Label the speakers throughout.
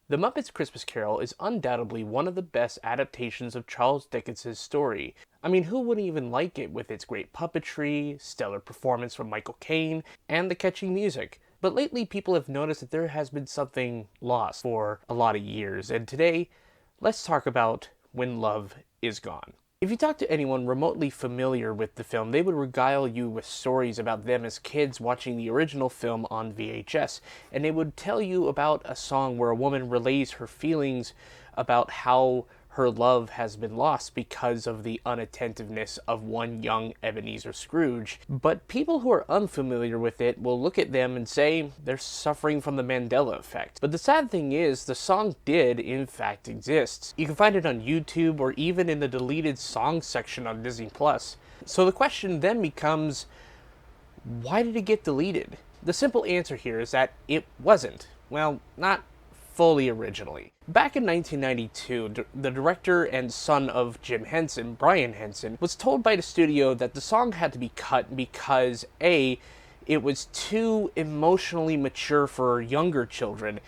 Speaker 1: The Muppets Christmas Carol is undoubtedly one of the best adaptations of Charles Dickens' story. I mean, who wouldn't even like it with its great puppetry, stellar performance from Michael Caine, and the catchy music? But lately, people have noticed that there has been something lost for a lot of years, and today, let's talk about When Love Is Gone. If you talk to anyone remotely familiar with the film, they would regale you with stories about them as kids watching the original film on VHS, and they would tell you about a song where a woman relays her feelings about how her love has been lost because of the unattentiveness of one young Ebenezer Scrooge. But people who are unfamiliar with it will look at them and say they're suffering from the Mandela effect. But the sad thing is, the song did, in fact, exist. You can find it on YouTube or even in the deleted songs section on Disney+. So the question then becomes, why did it get deleted? The simple answer here is that it wasn't. Well, not fully originally. Back in 1992, the director and son of Jim Henson, Brian Henson, was told by the studio that the song had to be cut because A, it was too emotionally mature for younger children,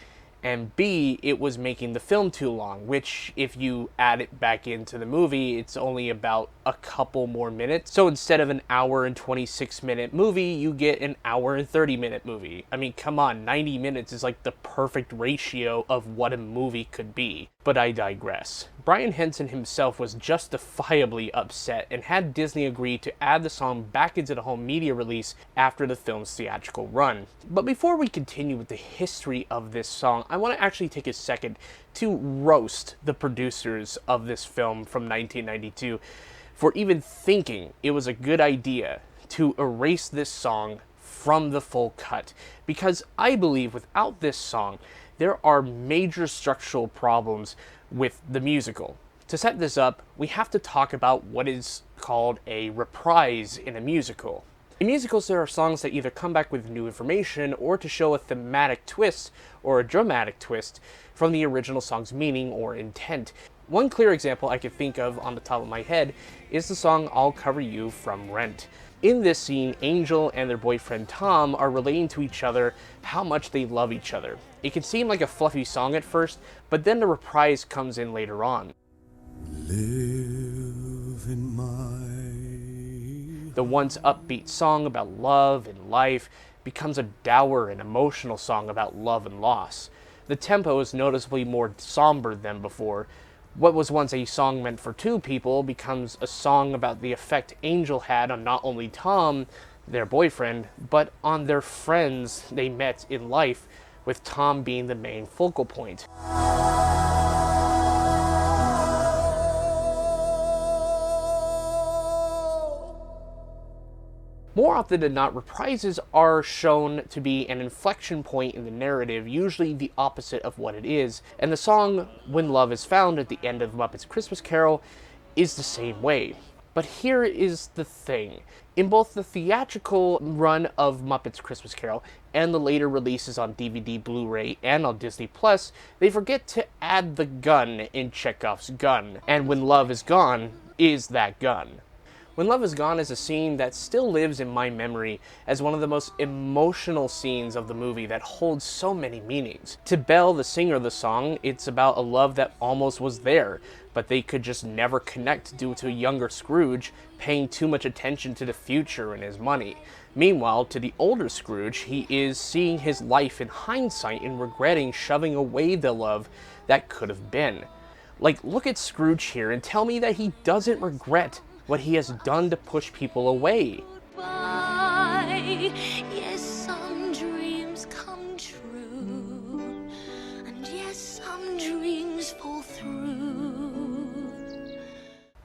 Speaker 1: and B, it was making the film too long, which, if you add it back into the movie, it's only about a couple more minutes. So instead of an hour and 26-minute movie, you get an hour and 30-minute movie. I mean, come on, 90 minutes is like the perfect ratio of what a movie could be. But I digress. Brian Henson himself was justifiably upset and had Disney agree to add the song back into the home media release after the film's theatrical run. But before we continue with the history of this song, I want to actually take a second to roast the producers of this film from 1992 for even thinking it was a good idea to erase this song from the full cut. Because I believe without this song, there are major structural problems with the musical. To set this up, we have to talk about what is called a reprise in a musical. In musicals, there are songs that either come back with new information or to show a thematic twist or a dramatic twist from the original song's meaning or intent. One clear example I can think of on the top of my head is the song I'll Cover You from Rent. In this scene, Angel and their boyfriend Tom are relating to each other how much they love each other. It can seem like a fluffy song at first, but then the reprise comes in later on.
Speaker 2: Live in my...
Speaker 1: The once upbeat song about love and life becomes a dour and emotional song about love and loss. The tempo is noticeably more somber than before. What was once a song meant for two people becomes a song about the effect Angel had on not only Tom, their boyfriend, but on their friends they met in life, with Tom being the main focal point. More often than not, reprises are shown to be an inflection point in the narrative, usually the opposite of what it is, and the song When Love Is Found at the end of Muppet's Christmas Carol is the same way. But here is the thing. In both the theatrical run of Muppet's Christmas Carol and the later releases on DVD, Blu-ray, and on Disney+, they forget to add the gun in Chekhov's gun, and When Love Is Gone is that gun. When Love Is Gone is a scene that still lives in my memory as one of the most emotional scenes of the movie that holds so many meanings. To Belle, the singer of the song, it's about a love that almost was there, but they could just never connect due to a younger Scrooge paying too much attention to the future and his money. Meanwhile, to the older Scrooge, he is seeing his life in hindsight and regretting shoving away the love that could have been. Like, look at Scrooge here and tell me that he doesn't regret what he has done to push people away.
Speaker 3: Goodbye. Yes, some dreams come true, and yes, some dreams fall through.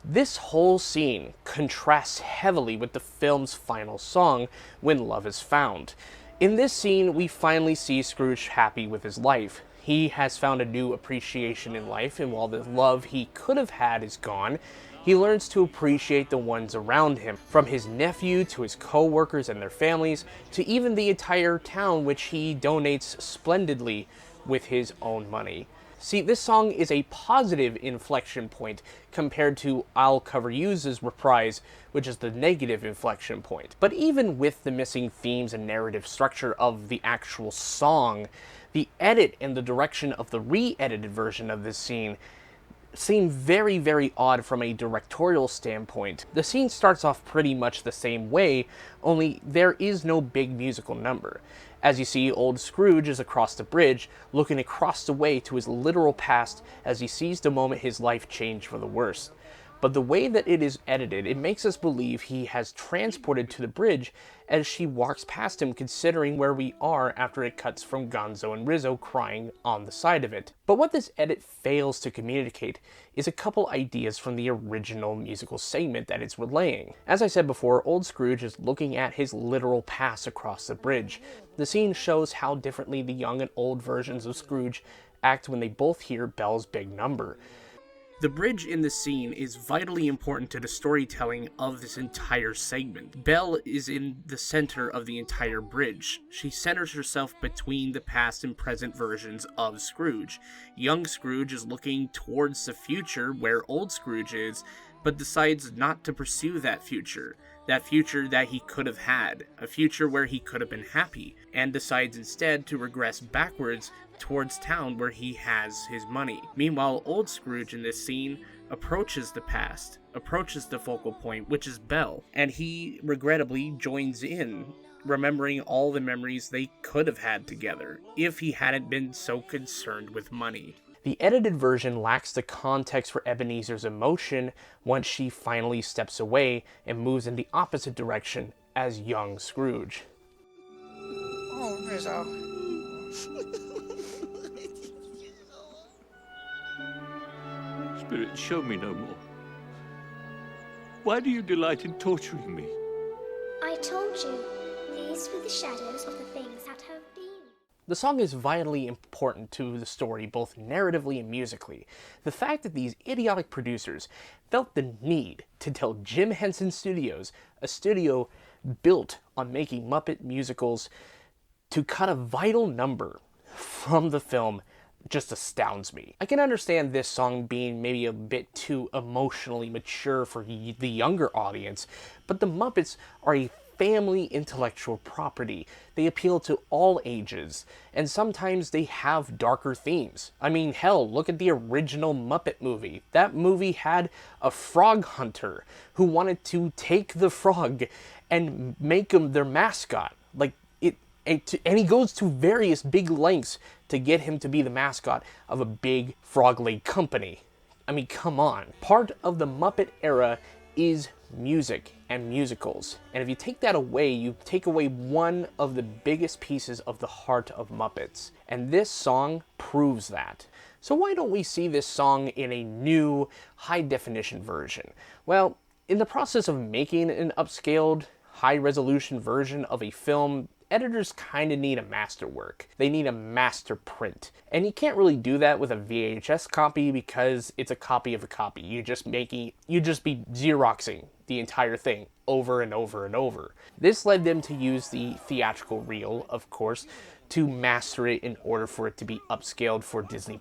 Speaker 1: This whole scene contrasts heavily with the film's final song, When Love Is Found. In this scene, we finally see Scrooge happy with his life. He has found a new appreciation in life, and while the love he could have had is gone, he learns to appreciate the ones around him, from his nephew to his co-workers and their families, to even the entire town, which he donates splendidly with his own money. See, this song is a positive inflection point compared to I'll Cover You's reprise, which is the negative inflection point. But even with the missing themes and narrative structure of the actual song, The edit and the direction of the re-edited version of this scene seem very, very odd from a directorial standpoint. The scene starts off pretty much the same way, only there is no big musical number. As you see, old Scrooge is across the bridge, looking across the way to his literal past as he sees the moment his life changed for the worse. But the way that it is edited, it makes us believe he has transported to the bridge as she walks past him, considering where we are after it cuts from Gonzo and Rizzo crying on the side of it. But what this edit fails to communicate is a couple ideas from the original musical segment that it's relaying. As I said before, old Scrooge is looking at his literal past across the bridge. The scene shows how differently the young and old versions of Scrooge act when they both hear Belle's big number. The bridge in the scene is vitally important to the storytelling of this entire segment. Belle is in the center of the entire bridge. She centers herself between the past and present versions of Scrooge. Young Scrooge is looking towards the future where old Scrooge is, but decides not to pursue that future that he could have had, a future where he could have been happy, and decides instead to regress backwards towards town where he has his money. Meanwhile, old Scrooge in this scene approaches the past, approaches the focal point, which is Belle, and he regrettably joins in, remembering all the memories they could have had together if he hadn't been so concerned with money. The edited version lacks the context for Ebenezer's emotion once she finally steps away and moves in the opposite direction as young Scrooge.
Speaker 2: Oh, Rizzo.
Speaker 4: Spirit, show me no more. Why do you delight in torturing me?
Speaker 5: I told you, these were the shadows of the things that have been.
Speaker 1: The song is vitally important to the story, both narratively and musically. The fact that these idiotic producers felt the need to tell Jim Henson Studios, a studio built on making Muppet musicals, to cut a vital number from the film just astounds me. I can understand this song being maybe a bit too emotionally mature for the younger audience, but the Muppets are a family intellectual property. They appeal to all ages, and sometimes they have darker themes. I mean, hell, look at the original Muppet movie. That movie had a frog hunter who wanted to take the frog and make him their mascot. And he goes to various big lengths to get him to be the mascot of a big frog-leg company. I mean, come on. Part of the Muppet era is music and musicals. And if you take that away, you take away one of the biggest pieces of the heart of Muppets. And this song proves that. So why don't we see this song in a new high-definition version? Well, in the process of making an upscaled, high-resolution version of a film, editors kind of need a masterwork. They need a master print. And you can't really do that with a VHS copy because it's a copy of a copy. You just be Xeroxing the entire thing over and over and over. This led them to use the theatrical reel, of course, to master it in order for it to be upscaled for Disney+.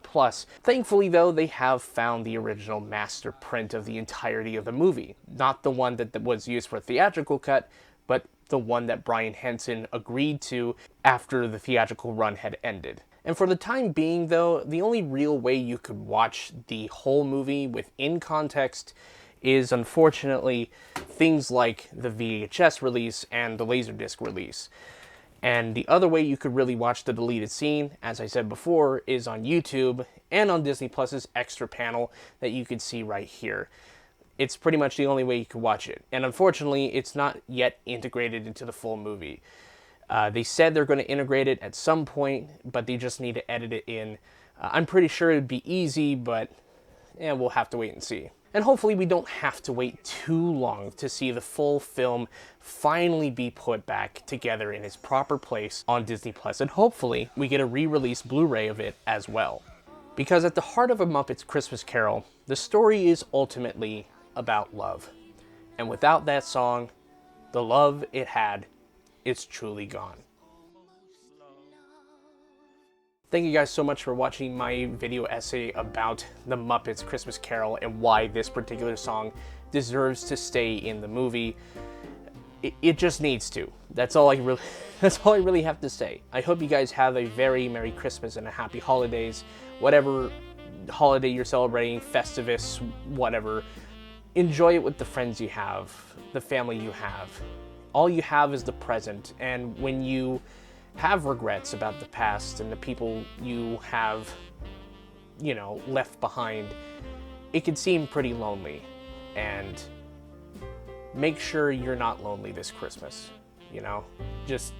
Speaker 1: Thankfully, though, they have found the original master print of the entirety of the movie. Not the one that was used for a theatrical cut, but the one that Brian Henson agreed to after the theatrical run had ended. And for the time being, though, the only real way you could watch the whole movie within context is, unfortunately, things like the VHS release and the Laserdisc release. And the other way you could really watch the deleted scene, as I said before, is on YouTube and on Disney Plus's extra panel that you can see right here. It's pretty much the only way you can watch it. And unfortunately, it's not yet integrated into the full movie. They said they're going to integrate it at some point, but they just need to edit it in. I'm pretty sure it'd be easy, but we'll have to wait and see. And hopefully we don't have to wait too long to see the full film finally be put back together in its proper place on Disney+. And hopefully we get a re-release Blu-ray of it as well. Because at the heart of A Muppet's Christmas Carol, the story is ultimately about love. And without that song, the love it had, it's truly gone. Thank you guys so much for watching my video essay about The Muppets Christmas Carol and why this particular song deserves to stay in the movie. it just needs to. That's all I really have to say. I hope you guys have a very Merry Christmas and a Happy Holidays, whatever holiday you're celebrating, Festivus, whatever. Enjoy it with the friends you have, the family you have. All you have is the present, and when you have regrets about the past and the people you have, left behind, it can seem pretty lonely. And make sure you're not lonely this Christmas, Just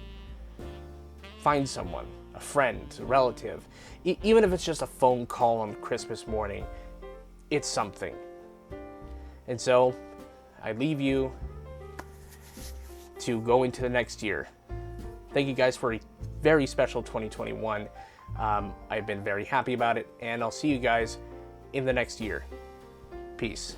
Speaker 1: find someone, a friend, a relative. Even if it's just a phone call on Christmas morning, it's something. And so, I leave you to go into the next year. Thank you guys for a very special 2021. I've been very happy about it, and I'll see you guys in the next year. Peace.